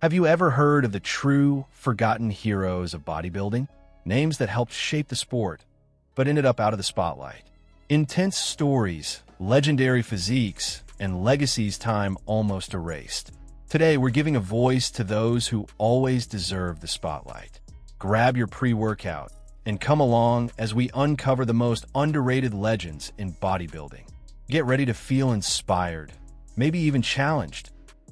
Have you ever heard of the true, forgotten heroes of bodybuilding? Names that helped shape the sport, but ended up out of the spotlight. Intense stories, legendary physiques, and legacies time almost erased. Today, we're giving a voice to those who always deserve the spotlight. Grab your pre-workout and come along as we uncover the most underrated legends in bodybuilding. Get ready to feel inspired, maybe even challenged,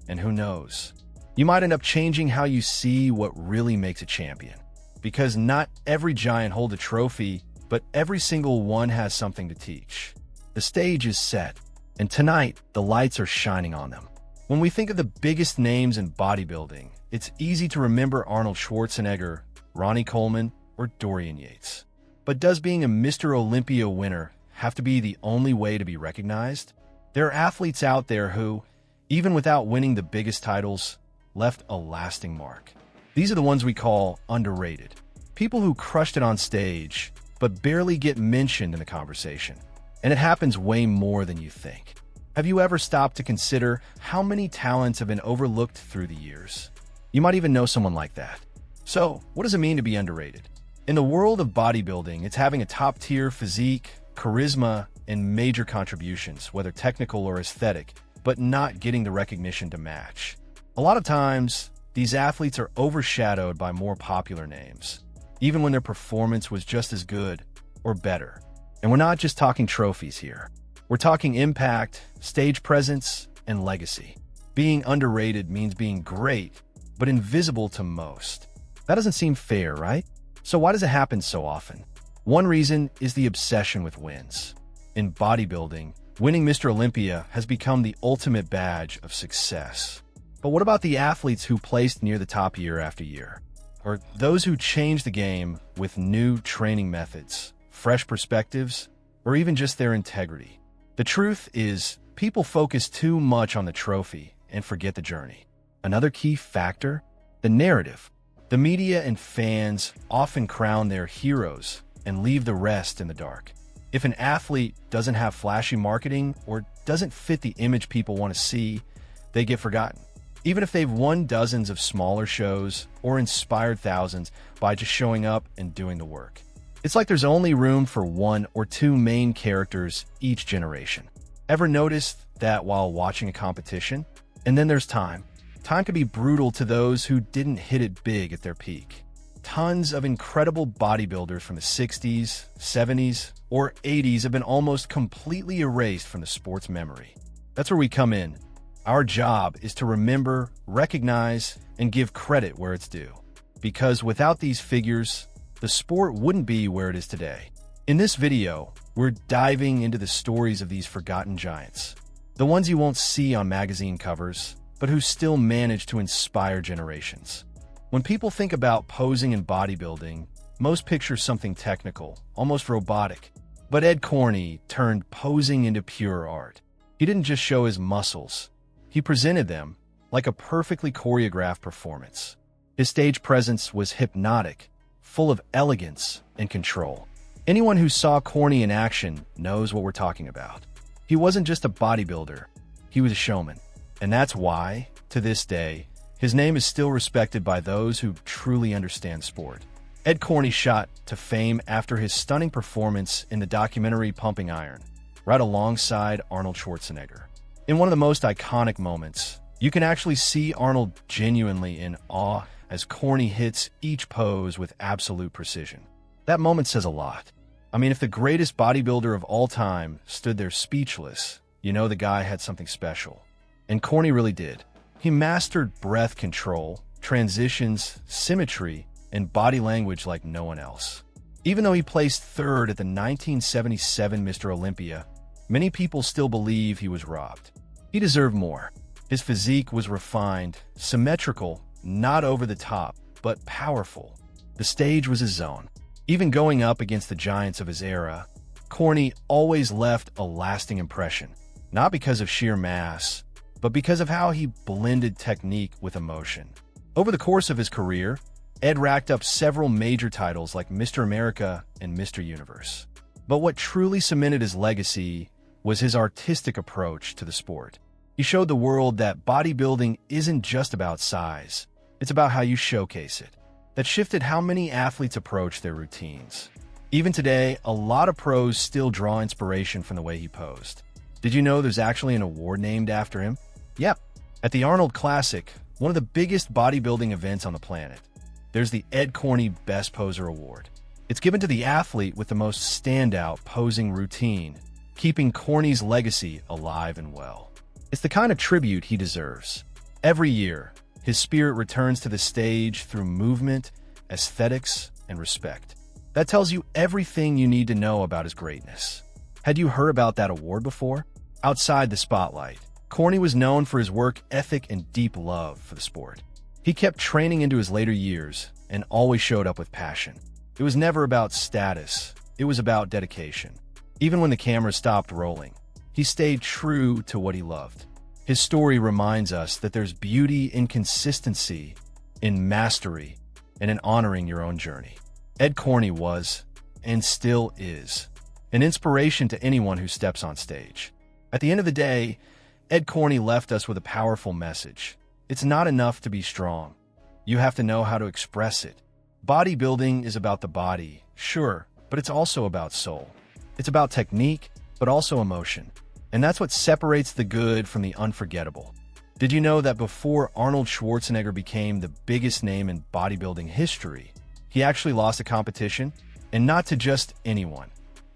and who knows? You might end up changing how you see what really makes a champion. Because not every giant holds a trophy, but every single one has something to teach. The stage is set, and tonight, the lights are shining on them. When we think of the biggest names in bodybuilding, it's easy to remember Arnold Schwarzenegger, Ronnie Coleman, or Dorian Yates. But does being a Mr. Olympia winner have to be the only way to be recognized? There are athletes out there who, even without winning the biggest titles, left a lasting mark. These are the ones we call underrated. People who crushed it on stage, but barely get mentioned in the conversation. And it happens way more than you think. Have you ever stopped to consider how many talents have been overlooked through the years? You might even know someone like that. So, what does it mean to be underrated? In the world of bodybuilding, it's having a top-tier physique, charisma, and major contributions, whether technical or aesthetic, but not getting the recognition to match. A lot of times, these athletes are overshadowed by more popular names, even when their performance was just as good or better. And we're not just talking trophies here. We're talking impact, stage presence, and legacy. Being underrated means being great, but invisible to most. That doesn't seem fair, right? So why does it happen so often? One reason is the obsession with wins. In bodybuilding, winning Mr. Olympia has become the ultimate badge of success. But what about the athletes who placed near the top year after year? Or those who changed the game with new training methods, fresh perspectives, or even just their integrity? The truth is, people focus too much on the trophy and forget the journey. Another key factor? The narrative. The media and fans often crown their heroes and leave the rest in the dark. If an athlete doesn't have flashy marketing or doesn't fit the image people want to see, they get forgotten. Even if they've won dozens of smaller shows or inspired thousands by just showing up and doing the work. It's like there's only room for one or two main characters each generation. Ever noticed that while watching a competition? And then there's time. Time can be brutal to those who didn't hit it big at their peak. Tons of incredible bodybuilders from the 60s, 70s, or 80s have been almost completely erased from the sport's memory. That's where we come in. Our job is to remember, recognize, and give credit where it's due. Because without these figures, the sport wouldn't be where it is today. In this video, we're diving into the stories of these forgotten giants. The ones you won't see on magazine covers, but who still manage to inspire generations. When people think about posing in bodybuilding, most picture something technical, almost robotic. But Ed Corny turned posing into pure art. He didn't just show his muscles. He presented them like a perfectly choreographed performance. His stage presence was hypnotic, full of elegance and control. Anyone who saw Corny in action knows what we're talking about. He wasn't just a bodybuilder, he was a showman. And that's why, to this day, his name is still respected by those who truly understand sport. Ed Corny shot to fame after his stunning performance in the documentary Pumping Iron, right alongside Arnold Schwarzenegger. In one of the most iconic moments, you can actually see Arnold genuinely in awe as Corny hits each pose with absolute precision. That moment says a lot. I mean, if the greatest bodybuilder of all time stood there speechless, you know the guy had something special. And Corny really did. He mastered breath control, transitions, symmetry, and body language like no one else. Even though he placed third at the 1977 Mr. Olympia, many people still believe he was robbed. He deserved more. His physique was refined, symmetrical, not over the top, but powerful. The stage was his zone. Even going up against the giants of his era, Corny always left a lasting impression, not because of sheer mass, but because of how he blended technique with emotion. Over the course of his career, Ed racked up several major titles like Mr. America and Mr. Universe. But what truly cemented his legacy was his artistic approach to the sport. He showed the world that bodybuilding isn't just about size, It's about how you showcase it. That shifted how many athletes approach their routines. Even today, a lot of pros still draw inspiration from the way he posed. Did you know there's actually an award named after him? Yep. At the Arnold Classic, one of the biggest bodybuilding events on the planet, there's the Ed Corny Best Poser Award. It's given to the athlete with the most standout posing routine, keeping Corny's legacy alive and well. It's the kind of tribute he deserves. Every year, his spirit returns to the stage through movement, aesthetics, and respect. That tells you everything you need to know about his greatness. Had you heard about that award before? Outside the spotlight, Corny was known for his work ethic and deep love for the sport. He kept training into his later years and always showed up with passion. It was never about status, it was about dedication. Even when the camera stopped rolling, he stayed true to what he loved. His story reminds us that there's beauty in consistency, in mastery, and in honoring your own journey. Ed Corny was, and still is, an inspiration to anyone who steps on stage. At the end of the day, Ed Corny left us with a powerful message. It's not enough to be strong. You have to know how to express it. Bodybuilding is about the body, sure, but it's also about soul. It's about technique, but also emotion. And that's what separates the good from the unforgettable. Did you know that before Arnold Schwarzenegger became the biggest name in bodybuilding history, he actually lost a competition? And not to just anyone.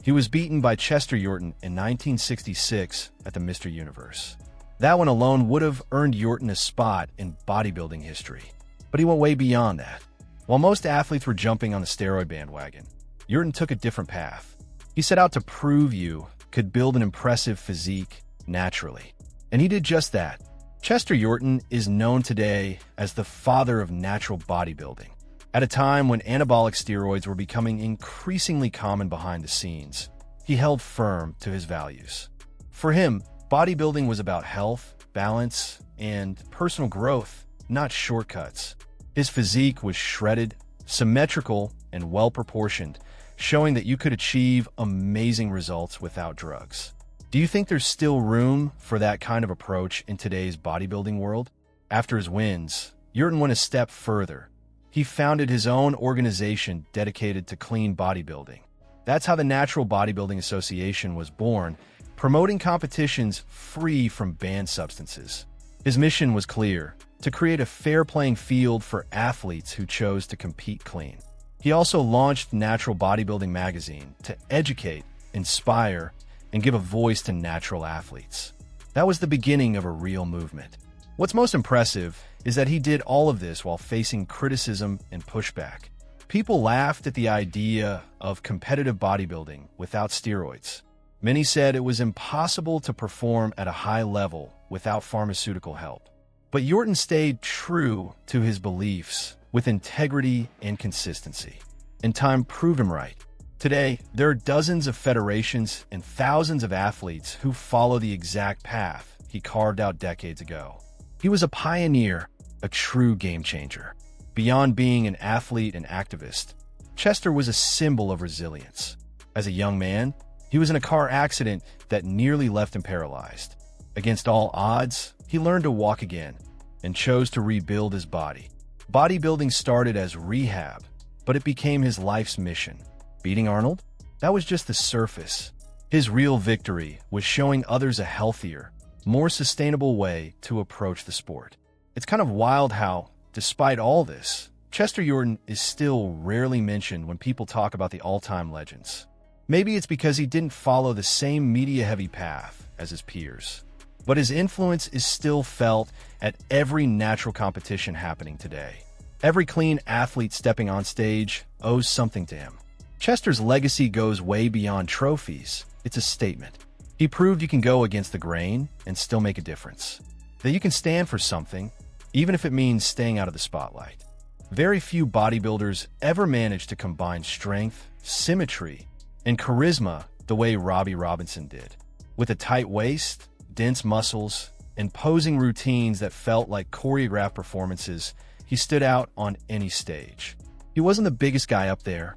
He was beaten by Chester Yorton in 1966 at the Mr. Universe. That one alone would have earned Yorton a spot in bodybuilding history. But he went way beyond that. While most athletes were jumping on the steroid bandwagon, Yorton took a different path. He set out to prove you could build an impressive physique naturally. And he did just that. Chester Yorton is known today as the father of natural bodybuilding. At a time when anabolic steroids were becoming increasingly common behind the scenes, he held firm to his values. For him, bodybuilding was about health, balance, and personal growth, not shortcuts. His physique was shredded, symmetrical, and well-proportioned, showing that you could achieve amazing results without drugs. Do you think there's still room for that kind of approach in today's bodybuilding world? After his wins, Yorton went a step further. He founded his own organization dedicated to clean bodybuilding. That's how the Natural Bodybuilding Association was born, promoting competitions free from banned substances. His mission was clear: to create a fair playing field for athletes who chose to compete clean. He also launched Natural Bodybuilding magazine to educate, inspire, and give a voice to natural athletes. That was the beginning of a real movement. What's most impressive is that he did all of this while facing criticism and pushback. People laughed at the idea of competitive bodybuilding without steroids. Many said it was impossible to perform at a high level without pharmaceutical help. But Yorton stayed true to his beliefs with integrity and consistency. And time proved him right. Today, there are dozens of federations and thousands of athletes who follow the exact path he carved out decades ago. He was a pioneer, a true game changer. Beyond being an athlete and activist, Chester was a symbol of resilience. As a young man, he was in a car accident that nearly left him paralyzed. Against all odds, he learned to walk again and chose to rebuild his body. Bodybuilding started as rehab, but it became his life's mission. Beating Arnold? That was just the surface. His real victory was showing others a healthier, more sustainable way to approach the sport. It's kind of wild how, despite all this, Chester Yorton is still rarely mentioned when people talk about the all-time legends. Maybe it's because he didn't follow the same media-heavy path as his peers. But his influence is still felt at every natural competition happening today. Every clean athlete stepping on stage owes something to him. Chester's legacy goes way beyond trophies. It's a statement. He proved you can go against the grain and still make a difference. That you can stand for something, even if it means staying out of the spotlight. Very few bodybuilders ever manage to combine strength, symmetry, and charisma the way Robbie Robinson did. With a tight waist, dense muscles, and posing routines that felt like choreographed performances, he stood out on any stage. He wasn't the biggest guy up there,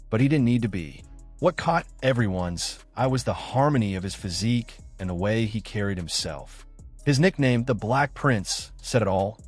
but he didn't need to be. What caught everyone's eye was the harmony of his physique and the way he carried himself. His nickname, the Black Prince, said it all.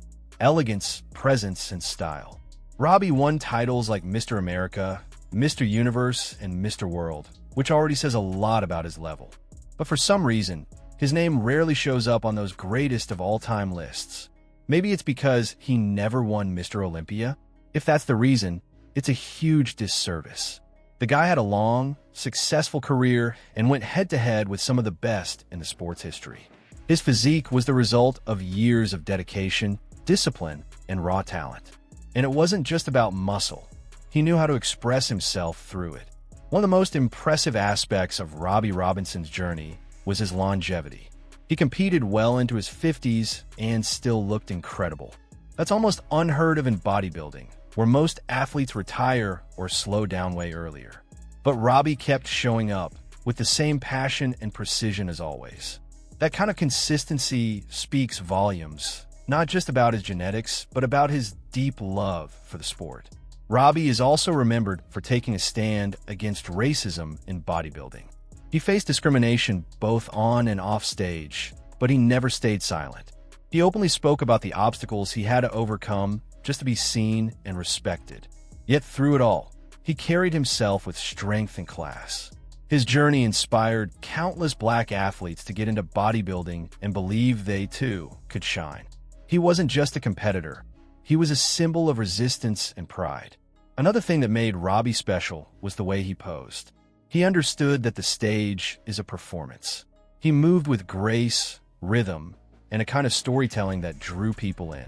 elegance, presence, and style. Robbie won titles like Mr. America, Mr. Universe, and Mr. World, which already says a lot about his level. But for some reason, his name rarely shows up on those greatest of all-time lists. Maybe it's because he never won Mr. Olympia? If that's the reason, it's a huge disservice. The guy had a long, successful career and went head-to-head with some of the best in the sport's history. His physique was the result of years of dedication, discipline, and raw talent. And it wasn't just about muscle. He knew how to express himself through it. One of the most impressive aspects of Robbie Robinson's journey was his longevity. He competed well into his 50s and still looked incredible. That's almost unheard of in bodybuilding, where most athletes retire or slow down way earlier. But Robbie kept showing up with the same passion and precision as always. That kind of consistency speaks volumes, not just about his genetics, but about his deep love for the sport. Robbie is also remembered for taking a stand against racism in bodybuilding. He faced discrimination both on and off stage, but he never stayed silent. He openly spoke about the obstacles he had to overcome just to be seen and respected. Yet through it all, he carried himself with strength and class. His journey inspired countless black athletes to get into bodybuilding and believe they too could shine. He wasn't just a competitor. He was a symbol of resistance and pride. Another thing that made Robbie special was the way he posed. He understood that the stage is a performance. He moved with grace, rhythm, and a kind of storytelling that drew people in.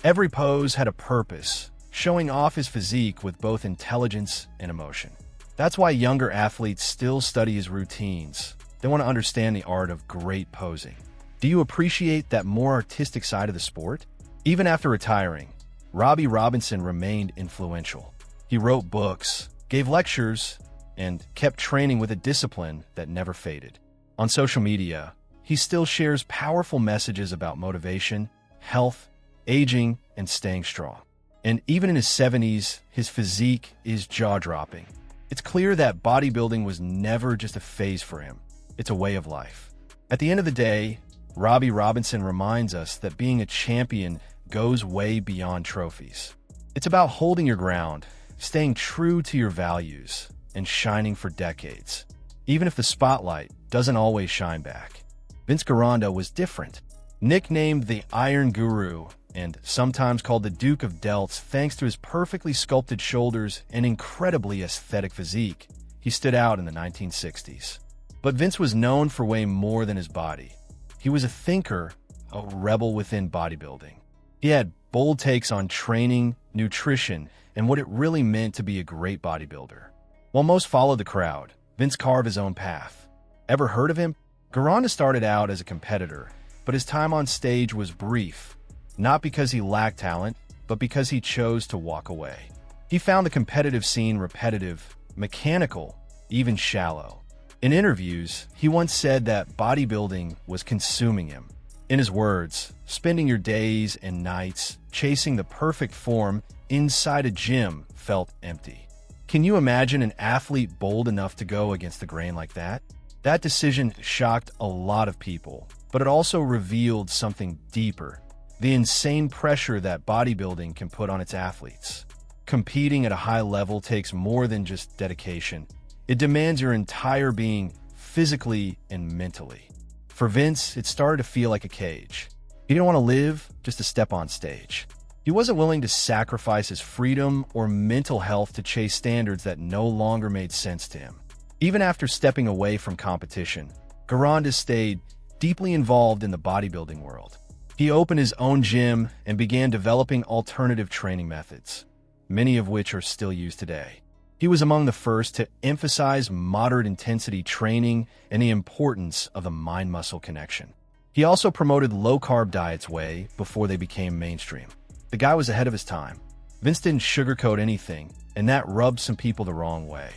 Every pose had a purpose, showing off his physique with both intelligence and emotion. That's why younger athletes still study his routines. They want to understand the art of great posing. Do you appreciate that more artistic side of the sport? Even after retiring, Robbie Robinson remained influential. He wrote books, gave lectures, and kept training with a discipline that never faded. On social media, he still shares powerful messages about motivation, health, aging, and staying strong. And even in his 70s, his physique is jaw-dropping. It's clear that bodybuilding was never just a phase for him. It's a way of life. At the end of the day, Robbie Robinson reminds us that being a champion goes way beyond trophies. It's about holding your ground, staying true to your values, and shining for decades, even if the spotlight doesn't always shine back. Vince Gironda was different. Nicknamed the Iron Guru and sometimes called the Duke of Delts thanks to his perfectly sculpted shoulders and incredibly aesthetic physique, he stood out in the 1960s. But Vince was known for way more than his body. He was a thinker, a rebel within bodybuilding. He had bold takes on training, nutrition, and what it really meant to be a great bodybuilder. While most followed the crowd, Vince carved his own path. Ever heard of him? Gironda started out as a competitor, but his time on stage was brief, not because he lacked talent, but because he chose to walk away. He found the competitive scene repetitive, mechanical, even shallow. In interviews, he once said that bodybuilding was consuming him. In his words, spending your days and nights chasing the perfect form inside a gym felt empty. Can you imagine an athlete bold enough to go against the grain like that? That decision shocked a lot of people, but it also revealed something deeper: the insane pressure that bodybuilding can put on its athletes. Competing at a high level takes more than just dedication. It demands your entire being, physically and mentally. For Vince, it started to feel like a cage. He didn't want to live just to step on stage. He wasn't willing to sacrifice his freedom or mental health to chase standards that no longer made sense to him. Even after stepping away from competition, Gironda stayed deeply involved in the bodybuilding world. He opened his own gym and began developing alternative training methods, many of which are still used today. He was among the first to emphasize moderate intensity training and the importance of the mind-muscle connection. He also promoted low-carb diets way before they became mainstream. The guy was ahead of his time. Vince didn't sugarcoat anything, and that rubbed some people the wrong way.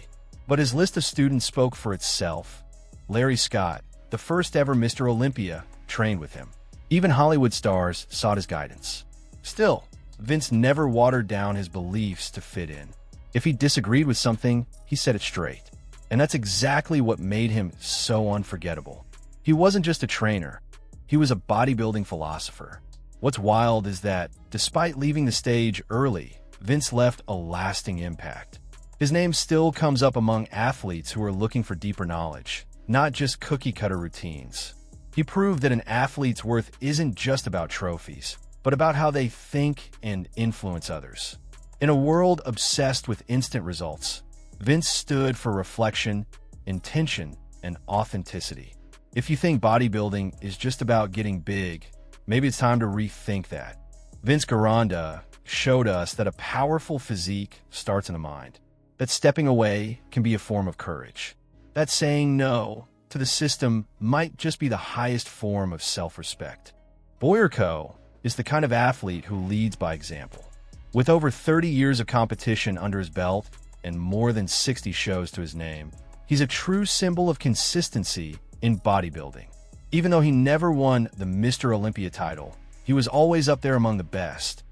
But his list of students spoke for itself. Larry Scott, the first ever Mr. Olympia, trained with him. Even Hollywood stars sought his guidance. Still, Vince never watered down his beliefs to fit in. If he disagreed with something, he said it straight. And that's exactly what made him so unforgettable. He wasn't just a trainer. He was a bodybuilding philosopher. What's wild is that, despite leaving the stage early, Vince left a lasting impact. His name still comes up among athletes who are looking for deeper knowledge, not just cookie-cutter routines. He proved that an athlete's worth isn't just about trophies, but about how they think and influence others. In a world obsessed with instant results, Vince stood for reflection, intention, and authenticity. If you think bodybuilding is just about getting big, maybe it's time to rethink that. Vince Gironda showed us that a powerful physique starts in the mind, that stepping away can be a form of courage, that saying no to the system might just be the highest form of self-respect. Boyarko is the kind of athlete who leads by example. With over 30 years of competition under his belt and more than 60 shows to his name, he's a true symbol of consistency in bodybuilding. Even though he never won the Mr. Olympia title, he was always up there among the best,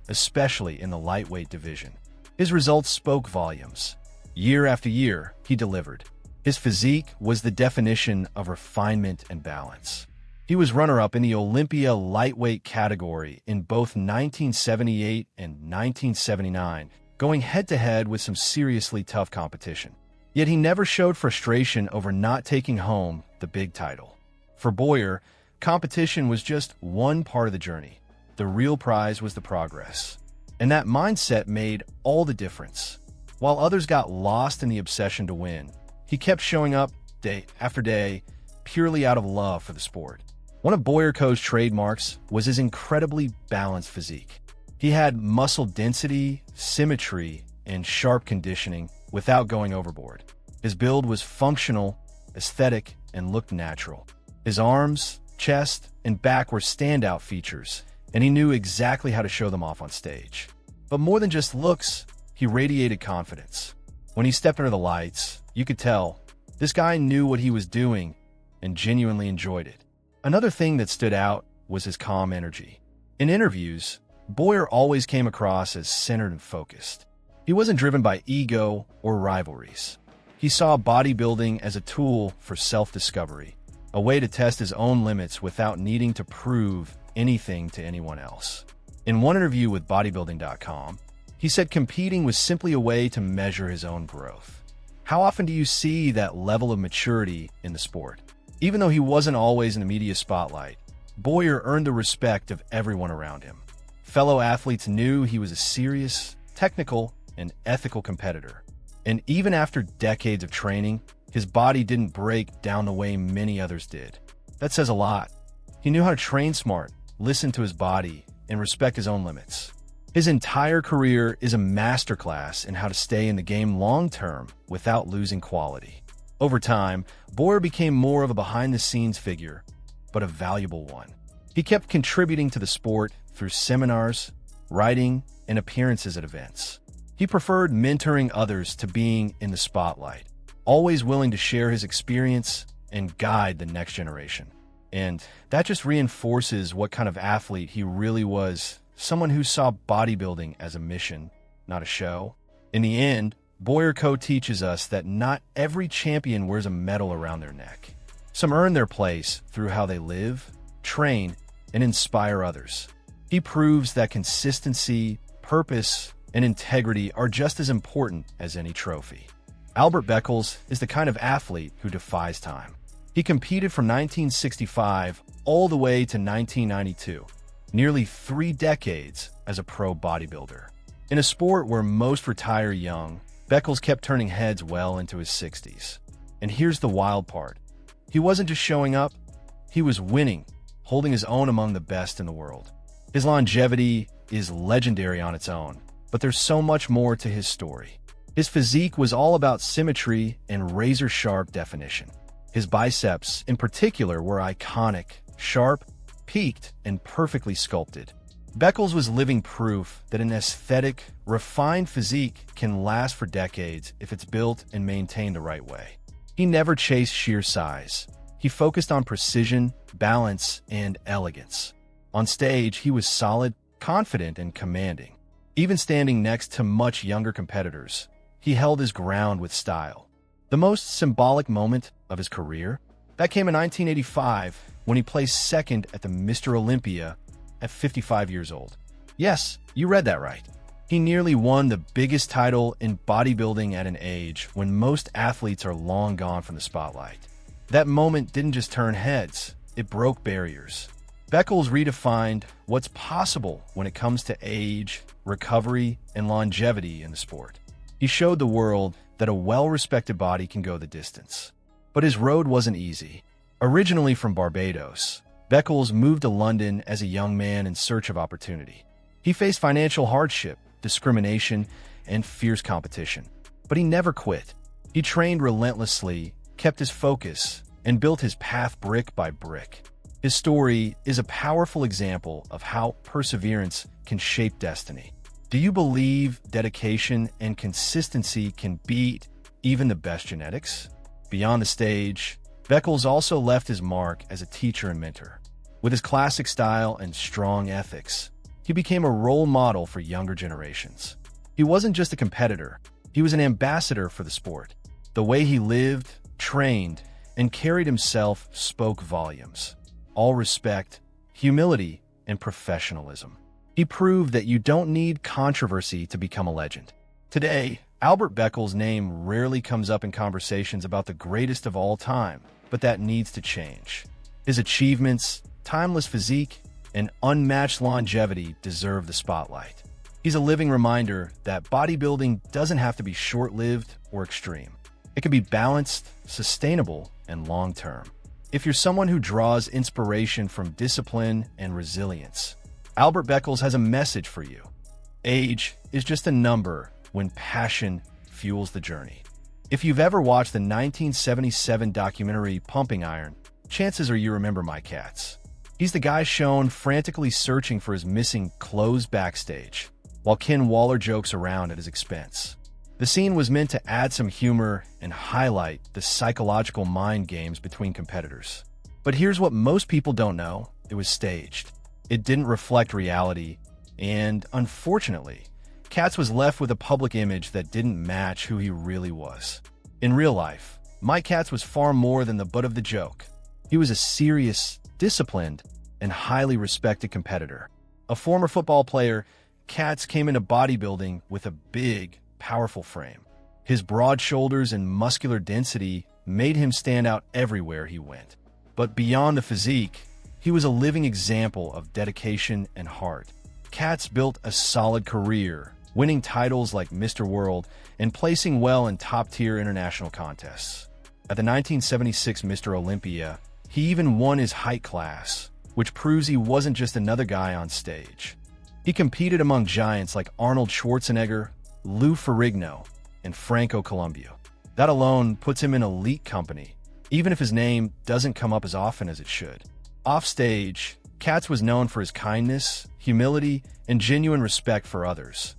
especially in the lightweight division. His results spoke volumes. Year after year, he delivered. His physique was the definition of refinement and balance. He was runner-up in the Olympia lightweight category in both 1978 and 1979, going head-to-head with some seriously tough competition. Yet he never showed frustration over not taking home the big title. For Boyer, competition was just one part of the journey. The real prize was the progress. And that mindset made all the difference. While others got lost in the obsession to win, he kept showing up day after day, purely out of love for the sport. One of Boyarko's trademarks was his incredibly balanced physique. He had muscle density, symmetry, and sharp conditioning without going overboard. His build was functional, aesthetic, and looked natural. His arms, chest, and back were standout features, and he knew exactly how to show them off on stage. But more than just looks, he radiated confidence. When he stepped under the lights, you could tell this guy knew what he was doing and genuinely enjoyed it. Another thing that stood out was his calm energy. In interviews, Boyer always came across as centered and focused. He wasn't driven by ego or rivalries. He saw bodybuilding as a tool for self-discovery, a way to test his own limits without needing to prove anything to anyone else. In one interview with bodybuilding.com, he said competing was simply a way to measure his own growth. How often do you see that level of maturity in the sport? Even though he wasn't always in the media spotlight, Boyer earned the respect of everyone around him. Fellow athletes knew he was a serious, technical, and ethical competitor. And even after decades of training, his body didn't break down the way many others did. That says a lot. He knew how to train smart, listen to his body, and respect his own limits. His entire career is a masterclass in how to stay in the game long-term without losing quality. Over time, Boyer became more of a behind-the-scenes figure, but a valuable one. He kept contributing to the sport through seminars, writing, and appearances at events. He preferred mentoring others to being in the spotlight, always willing to share his experience and guide the next generation. And that just reinforces what kind of athlete he really was, someone who saw bodybuilding as a mission, not a show. In the end, Boyarko teaches us that not every champion wears a medal around their neck. Some earn their place through how they live, train, and inspire others. He proves that consistency, purpose, and integrity are just as important as any trophy. Albert Beckles is the kind of athlete who defies time. He competed from 1965 all the way to 1992, nearly 3 decades as a pro bodybuilder. In a sport where most retire young, Beckles kept turning heads well into his 60s. And here's the wild part. He wasn't just showing up, he was winning, holding his own among the best in the world. His longevity is legendary on its own, but there's so much more to his story. His physique was all about symmetry and razor-sharp definition. His biceps, in particular, were iconic, sharp, peaked, and perfectly sculpted. Beckles was living proof that an aesthetic, refined physique can last for decades if it's built and maintained the right way. He never chased sheer size. He focused on precision, balance, and elegance. On stage, he was solid, confident, and commanding. Even standing next to much younger competitors, he held his ground with style. The most symbolic moment of his career? That came in 1985 when he placed second at the Mr. Olympia at 55 years old. Yes, you read that right. He nearly won the biggest title in bodybuilding at an age when most athletes are long gone from the spotlight. That moment didn't just turn heads, it broke barriers. Beckles redefined what's possible when it comes to age, recovery, and longevity in the sport. He showed the world that a well-respected body can go the distance. But his road wasn't easy. Originally from Barbados, Beckles moved to London as a young man in search of opportunity. He faced financial hardship, discrimination, and fierce competition. But he never quit. He trained relentlessly, kept his focus, and built his path brick by brick. His story is a powerful example of how perseverance can shape destiny. Do you believe dedication and consistency can beat even the best genetics? Beyond the stage, Beckles also left his mark as a teacher and mentor. With his classic style and strong ethics, he became a role model for younger generations. He wasn't just a competitor, he was an ambassador for the sport. The way he lived, trained, and carried himself spoke volumes. All respect, humility, and professionalism. He proved that you don't need controversy to become a legend. Today, Albert Beckles' name rarely comes up in conversations about the greatest of all time, but that needs to change. His achievements, timeless physique, and unmatched longevity deserve the spotlight. He's a living reminder that bodybuilding doesn't have to be short-lived or extreme. It can be balanced, sustainable, and long-term. If you're someone who draws inspiration from discipline and resilience, Albert Beckles has a message for you. Age is just a number when passion fuels the journey. If you've ever watched the 1977 documentary Pumping Iron, chances are you remember Mike Katz. He's the guy shown frantically searching for his missing clothes backstage, while Ken Waller jokes around at his expense. The scene was meant to add some humor and highlight the psychological mind games between competitors. But here's what most people don't know: it was staged. It didn't reflect reality, and unfortunately, Katz was left with a public image that didn't match who he really was. In real life, Mike Katz was far more than the butt of the joke. He was a serious, disciplined, and highly respected competitor. A former football player, Katz came into bodybuilding with a big, powerful frame. His broad shoulders and muscular density made him stand out everywhere he went. But beyond the physique, he was a living example of dedication and heart. Katz built a solid career, winning titles like Mr. World and placing well in top-tier international contests. At the 1976 Mr. Olympia, he even won his height class, which proves he wasn't just another guy on stage. He competed among giants like Arnold Schwarzenegger, Lou Ferrigno, and Franco Columbu. That alone puts him in elite company, even if his name doesn't come up as often as it should. Offstage, Katz was known for his kindness, humility, and genuine respect for others,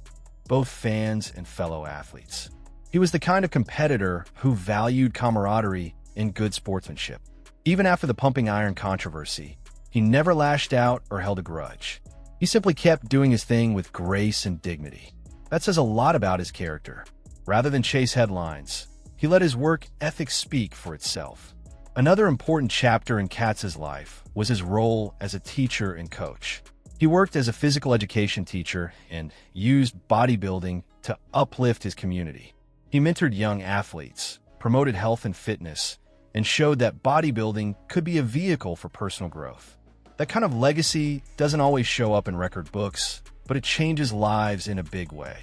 both fans and fellow athletes. He was the kind of competitor who valued camaraderie and good sportsmanship. Even after the pumping iron controversy, he never lashed out or held a grudge. He simply kept doing his thing with grace and dignity. That says a lot about his character. Rather than chase headlines, he let his work ethic speak for itself. Another important chapter in Katz's life was his role as a teacher and coach. He worked as a physical education teacher and used bodybuilding to uplift his community. He mentored young athletes, promoted health and fitness, and showed that bodybuilding could be a vehicle for personal growth. That kind of legacy doesn't always show up in record books, but it changes lives in a big way.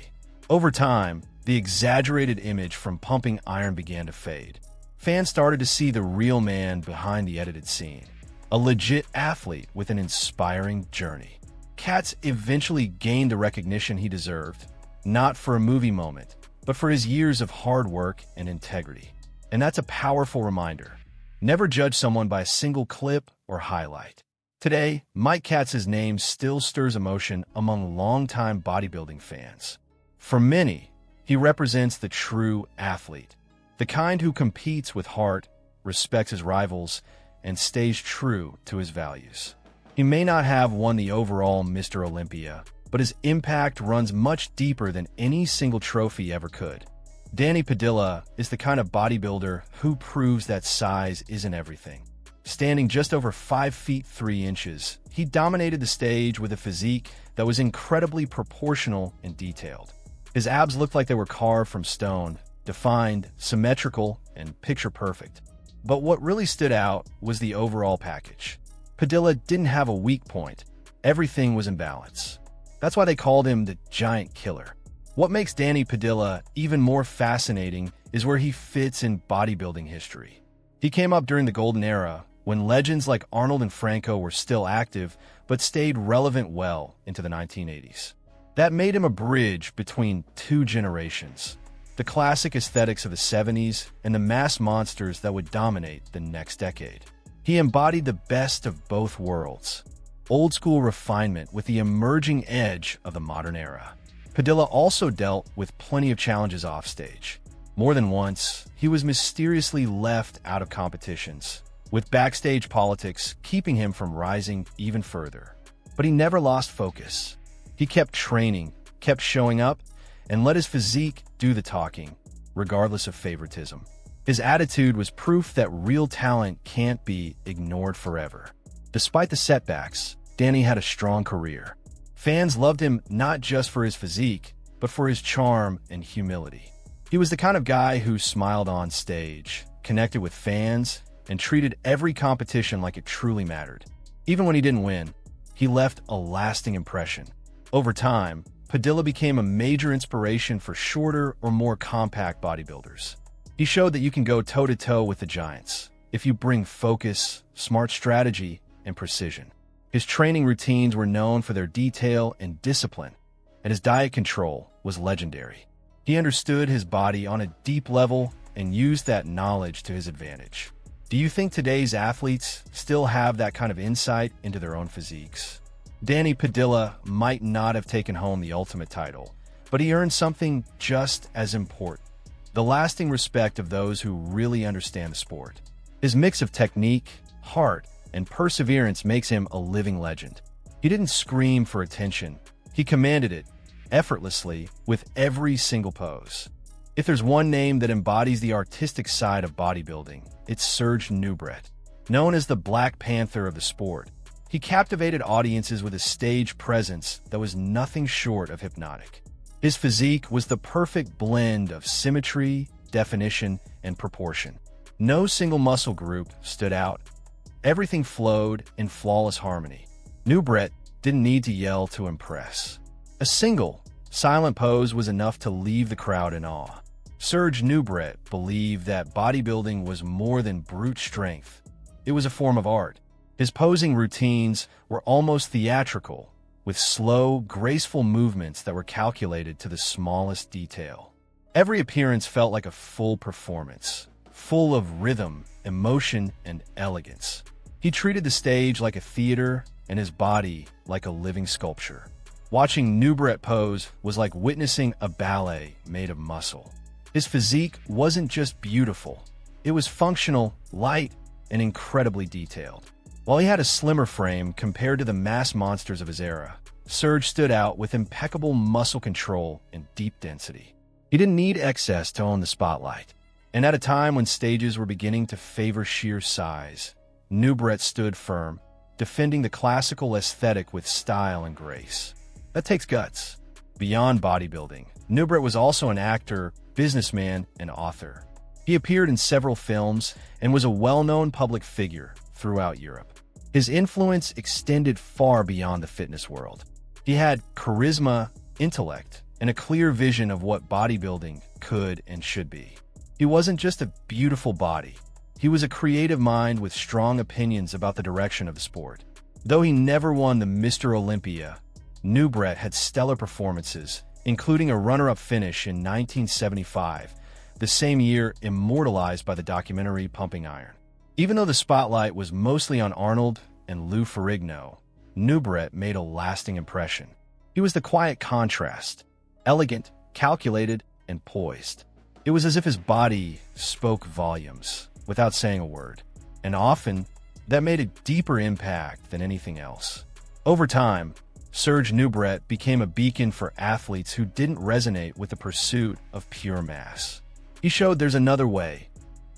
Over time, the exaggerated image from pumping iron began to fade. Fans started to see the real man behind the edited scene, a legit athlete with an inspiring journey. Katz eventually gained the recognition he deserved, not for a movie moment, but for his years of hard work and integrity. And that's a powerful reminder. Never judge someone by a single clip or highlight. Today, Mike Katz's name still stirs emotion among longtime bodybuilding fans. For many, he represents the true athlete, the kind who competes with heart, respects his rivals, and stays true to his values. He may not have won the overall Mr. Olympia, but his impact runs much deeper than any single trophy ever could. Danny Padilla is the kind of bodybuilder who proves that size isn't everything. Standing just over 5 feet 3 inches, he dominated the stage with a physique that was incredibly proportional and detailed. His abs looked like they were carved from stone, defined, symmetrical, and picture-perfect. But what really stood out was the overall package. Padilla didn't have a weak point. Everything was in balance. That's why they called him the Giant Killer. What makes Danny Padilla even more fascinating is where he fits in bodybuilding history. He came up during the golden era, when legends like Arnold and Franco were still active, but stayed relevant well into the 1980s. That made him a bridge between two generations, the classic aesthetics of the 70s and the mass monsters that would dominate the next decade. He embodied the best of both worlds, old-school refinement with the emerging edge of the modern era. Padilla also dealt with plenty of challenges offstage. More than once, he was mysteriously left out of competitions, with backstage politics keeping him from rising even further. But he never lost focus. He kept training, kept showing up, and let his physique do the talking, regardless of favoritism. His attitude was proof that real talent can't be ignored forever. Despite the setbacks, Danny had a strong career. Fans loved him not just for his physique, but for his charm and humility. He was the kind of guy who smiled on stage, connected with fans, and treated every competition like it truly mattered. Even when he didn't win, he left a lasting impression. Over time, Padilla became a major inspiration for shorter or more compact bodybuilders. He showed that you can go toe-to-toe with the giants if you bring focus, smart strategy, and precision. His training routines were known for their detail and discipline, and his diet control was legendary. He understood his body on a deep level and used that knowledge to his advantage. Do you think today's athletes still have that kind of insight into their own physiques? Danny Padilla might not have taken home the ultimate title, but he earned something just as important: the lasting respect of those who really understand the sport. His mix of technique, heart, and perseverance makes him a living legend. He didn't scream for attention. He commanded it, effortlessly, with every single pose. If there's one name that embodies the artistic side of bodybuilding, it's Serge Nubret. Known as the Black Panther of the sport, he captivated audiences with a stage presence that was nothing short of hypnotic. His physique was the perfect blend of symmetry, definition, and proportion. No single muscle group stood out. Everything flowed in flawless harmony. Nubret didn't need to yell to impress. A single, silent pose was enough to leave the crowd in awe. Serge Nubret believed that bodybuilding was more than brute strength. It was a form of art. His posing routines were almost theatrical, with slow, graceful movements that were calculated to the smallest detail. Every appearance felt like a full performance, full of rhythm, emotion, and elegance. He treated the stage like a theater and his body like a living sculpture. Watching Nubret pose was like witnessing a ballet made of muscle. His physique wasn't just beautiful. It was functional, light, and incredibly detailed. While he had a slimmer frame compared to the mass monsters of his era, Serge stood out with impeccable muscle control and deep density. He didn't need excess to own the spotlight. And at a time when stages were beginning to favor sheer size, Nubret stood firm, defending the classical aesthetic with style and grace. That takes guts. Beyond bodybuilding, Nubret was also an actor, businessman, and author. He appeared in several films and was a well-known public figure throughout Europe. His influence extended far beyond the fitness world. He had charisma, intellect, and a clear vision of what bodybuilding could and should be. He wasn't just a beautiful body. He was a creative mind with strong opinions about the direction of the sport. Though he never won the Mr. Olympia, Nubret had stellar performances, including a runner-up finish in 1975, the same year immortalized by the documentary Pumping Iron. Even though the spotlight was mostly on Arnold and Lou Ferrigno, Nubret made a lasting impression. He was the quiet contrast, elegant, calculated, and poised. It was as if his body spoke volumes without saying a word, and often that made a deeper impact than anything else. Over time, Serge Nubret became a beacon for athletes who didn't resonate with the pursuit of pure mass. He showed there's another way,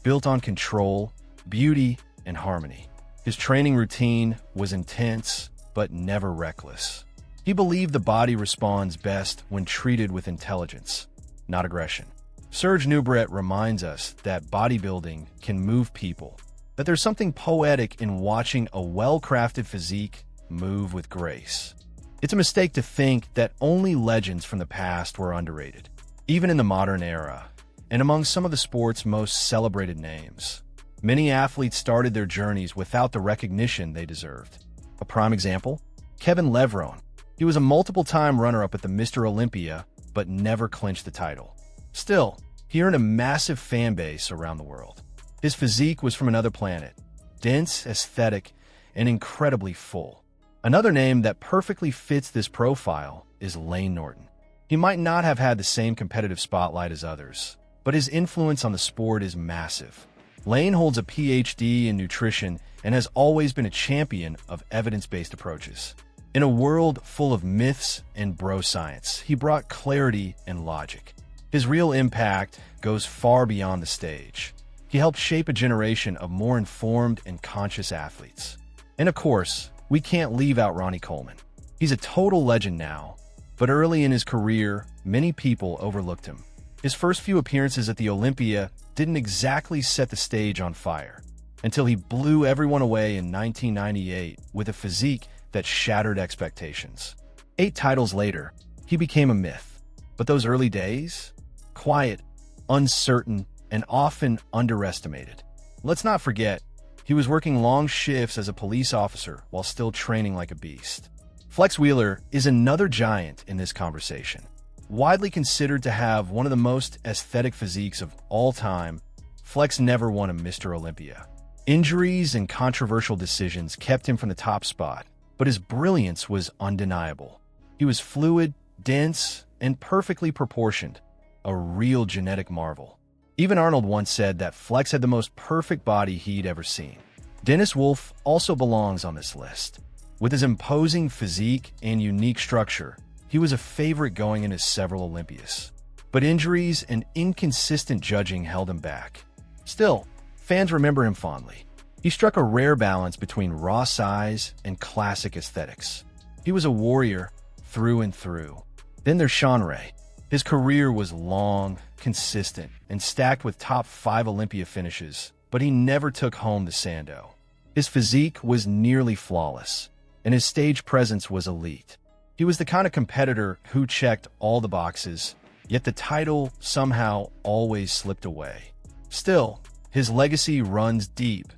built on control, beauty, and harmony. His training routine was intense, but never reckless. He believed the body responds best when treated with intelligence, not aggression. Serge Nubret reminds us that bodybuilding can move people, that there's something poetic in watching a well-crafted physique move with grace. It's a mistake to think that only legends from the past were underrated. Even in the modern era, and among some of the sport's most celebrated names, many athletes started their journeys without the recognition they deserved. A prime example? Kevin Levrone. He was a multiple-time runner-up at the Mr. Olympia, but never clinched the title. Still, he earned a massive fan base around the world. His physique was from another planet, dense, aesthetic, and incredibly full. Another name that perfectly fits this profile is Yorton. He might not have had the same competitive spotlight as others, but his influence on the sport is massive. Lane holds a PhD in nutrition and has always been a champion of evidence-based approaches. In a world full of myths and bro science, he brought clarity and logic. His real impact goes far beyond the stage. He helped shape a generation of more informed and conscious athletes. And of course, we can't leave out Ronnie Coleman. He's a total legend now, but early in his career, many people overlooked him. His first few appearances at the Olympia didn't exactly set the stage on fire, until he blew everyone away in 1998 with a physique that shattered expectations. 8 titles later, he became a myth. But those early days? Quiet, uncertain, and often underestimated. Let's not forget, he was working long shifts as a police officer while still training like a beast. Flex Wheeler is another giant in this conversation. Widely considered to have one of the most aesthetic physiques of all time, Flex never won a Mr. Olympia. Injuries and controversial decisions kept him from the top spot, but his brilliance was undeniable. He was fluid, dense, and perfectly proportioned, a real genetic marvel. Even Arnold once said that Flex had the most perfect body he'd ever seen. Dennis Wolf also belongs on this list. With his imposing physique and unique structure, he was a favorite going into several Olympias. But injuries and inconsistent judging held him back. Still, fans remember him fondly. He struck a rare balance between raw size and classic aesthetics. He was a warrior through and through. Then there's Sean Ray. His career was long, consistent, and stacked with top 5 Olympia finishes, but he never took home the Sando. His physique was nearly flawless, and his stage presence was elite. He was the kind of competitor who checked all the boxes, yet the title somehow always slipped away. Still, his legacy runs deep,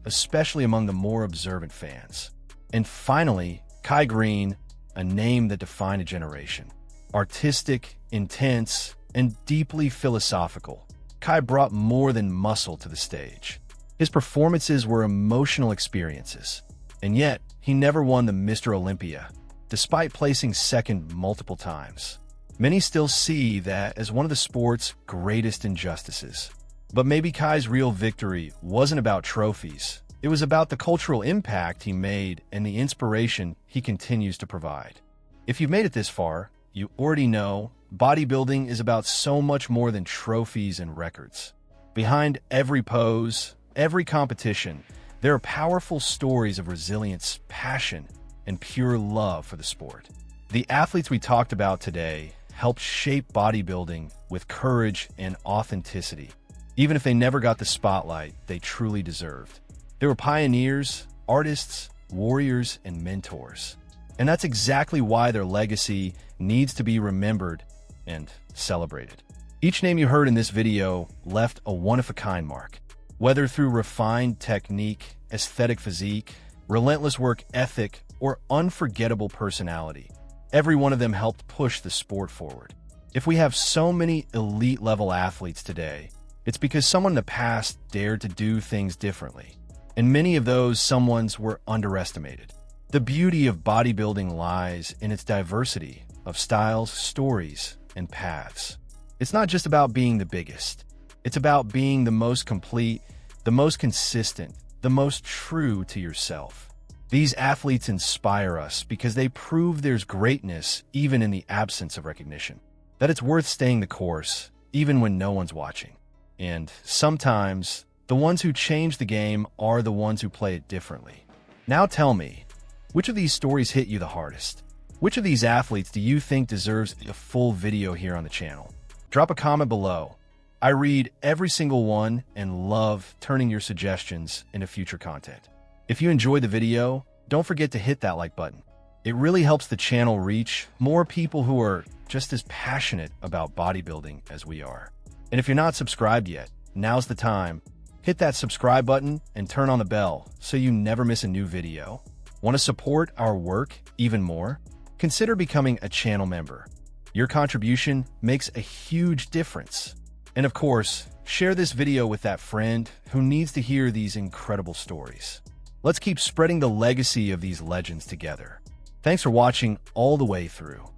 especially among the more observant fans. And finally, Greene, a name that defined a generation. Artistic, intense, and deeply philosophical, Kai brought more than muscle to the stage. His performances were emotional experiences, and yet he never won the Mr. Olympia, despite placing second multiple times. Many still see that as one of the sport's greatest injustices. But maybe Kai's real victory wasn't about trophies. It was about the cultural impact he made and the inspiration he continues to provide. If you've made it this far, you already know bodybuilding is about so much more than trophies and records. Behind every pose, every competition, there are powerful stories of resilience, passion, and pure love for the sport. The athletes we talked about today helped shape bodybuilding with courage and authenticity. Even if they never got the spotlight they truly deserved. They were pioneers, artists, warriors, and mentors. And that's exactly why their legacy needs to be remembered and celebrated. Each name you heard in this video left a one-of-a-kind mark. Whether through refined technique, aesthetic physique, relentless work ethic, or unforgettable personality, every one of them helped push the sport forward. If we have so many elite-level athletes today, it's because someone in the past dared to do things differently. And many of those someones were underestimated. The beauty of bodybuilding lies in its diversity of styles, stories, and paths. It's not just about being the biggest. It's about being the most complete, the most consistent, the most true to yourself. These athletes inspire us because they prove there's greatness even in the absence of recognition. That it's worth staying the course, even when no one's watching. And sometimes, the ones who change the game are the ones who play it differently. Now tell me, which of these stories hit you the hardest? Which of these athletes do you think deserves a full video here on the channel? Drop a comment below. I read every single one and love turning your suggestions into future content. If you enjoyed the video, don't forget to hit that like button. It really helps the channel reach more people who are just as passionate about bodybuilding as we are. And if you're not subscribed yet, now's the time. Hit that subscribe button and turn on the bell so you never miss a new video. Want to support our work even more? Consider becoming a channel member. Your contribution makes a huge difference. And of course, share this video with that friend who needs to hear these incredible stories. Let's keep spreading the legacy of these legends together. Thanks for watching all the way through.